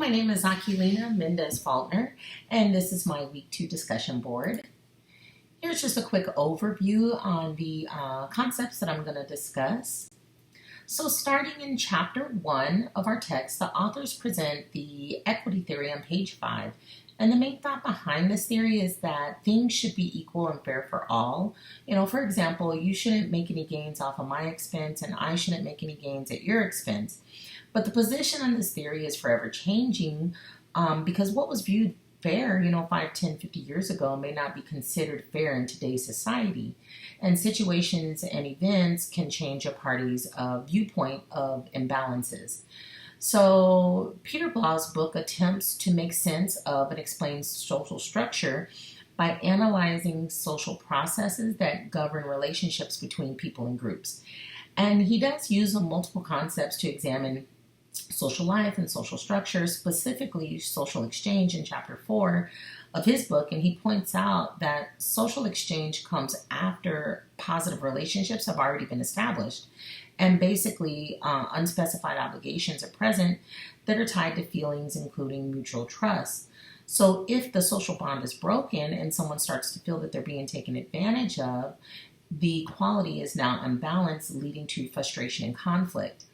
my name is Aquilina Mendez Faulkner, and this is my Week 2 discussion board. Here's just a quick overview on the concepts that I'm going to discuss. So starting in Chapter 1 of our text, the authors present the equity theory on page 5. And the main thought behind this theory is that things should be equal and fair for all. For example, you shouldn't make any gains off of my expense and I shouldn't make any gains at your expense. But the position on this theory is forever changing because what was viewed fair, 5, 10, 50 years ago may not be considered fair in today's society. And situations and events can change a party's viewpoint of imbalances. So Peter Blau's book attempts to make sense of and explain social structure by analyzing social processes that govern relationships between people and groups. And he does use multiple concepts to examine social life and social structure, specifically social exchange in Chapter 4 of his book. And he points out that social exchange comes after positive relationships have already been established. And basically, unspecified obligations are present that are tied to feelings, including mutual trust. So if the social bond is broken and someone starts to feel that they're being taken advantage of, the quality is now unbalanced, leading to frustration and conflict.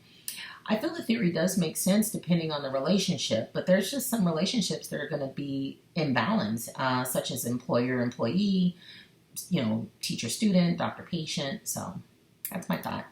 I feel the theory does make sense depending on the relationship, but there's just some relationships that are going to be imbalanced, such as employer-employee, teacher-student, doctor-patient. So that's my thought.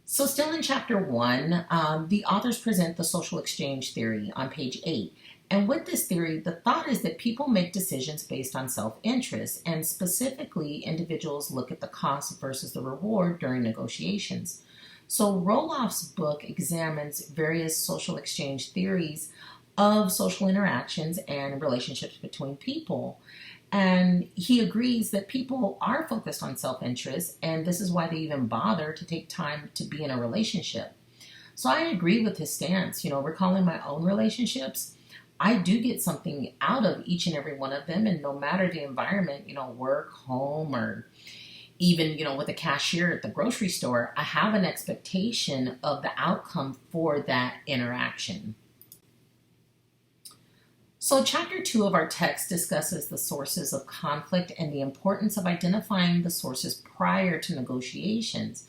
So still in Chapter 1, the authors present the social exchange theory on page 8. And with this theory, the thought is that people make decisions based on self-interest, and specifically individuals look at the cost versus the reward during negotiations. So Roloff's book examines various social exchange theories of social interactions and relationships between people. And he agrees that people are focused on self-interest, and this is why they even bother to take time to be in a relationship. So I agree with his stance. Recalling my own relationships, I do get something out of each and every one of them, and no matter the environment, work, home, or even, with a cashier at the grocery store, I have an expectation of the outcome for that interaction. So Chapter 2 of our text discusses the sources of conflict and the importance of identifying the sources prior to negotiations.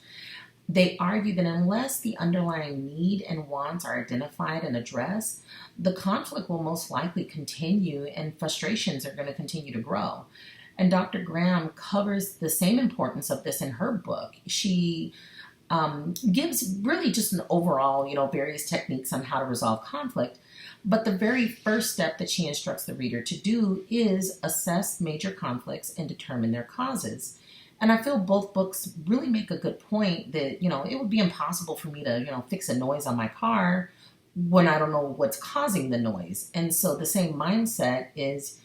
They argue that unless the underlying need and wants are identified and addressed, the conflict will most likely continue and frustrations are going to continue to grow. And Dr. Graham covers the same importance of this in her book. She gives really just an overall, various techniques on how to resolve conflict. But the very first step that she instructs the reader to do is assess major conflicts and determine their causes. And I feel both books really make a good point that, it would be impossible for me to, fix a noise on my car when I don't know what's causing the noise. And so the same mindset is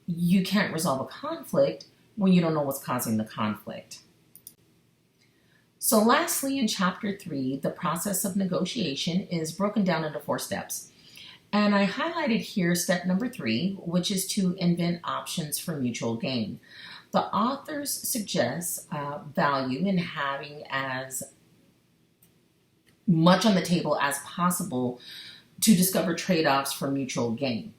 you can't resolve a conflict when you don't know what's causing the conflict. So lastly, in Chapter 3, the process of negotiation is broken down into 4 steps. And I highlighted here step number 3, which is to invent options for mutual gain. The authors suggest value in having as much on the table as possible to discover trade-offs for mutual gain.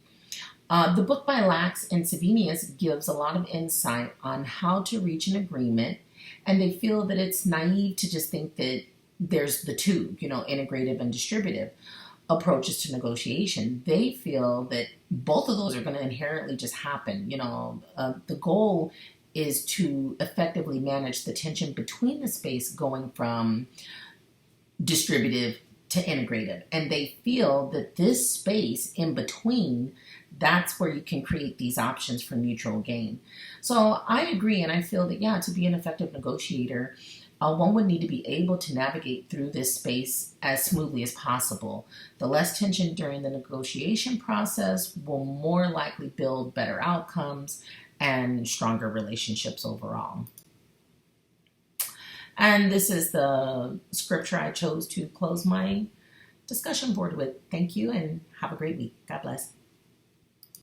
The book by Lax and Savinius gives a lot of insight on how to reach an agreement, and they feel that it's naive to just think that there's the two, integrative and distributive approaches to negotiation. They feel that both of those are going to inherently just happen. The goal is to effectively manage the tension between the space going from distributive to integrative. And they feel that this space in between, that's where you can create these options for mutual gain. So I agree, and I feel that, to be an effective negotiator, one would need to be able to navigate through this space as smoothly as possible. The less tension during the negotiation process will more likely build better outcomes and stronger relationships overall. And this is the scripture I chose to close my discussion board with. Thank you and have a great week. God bless.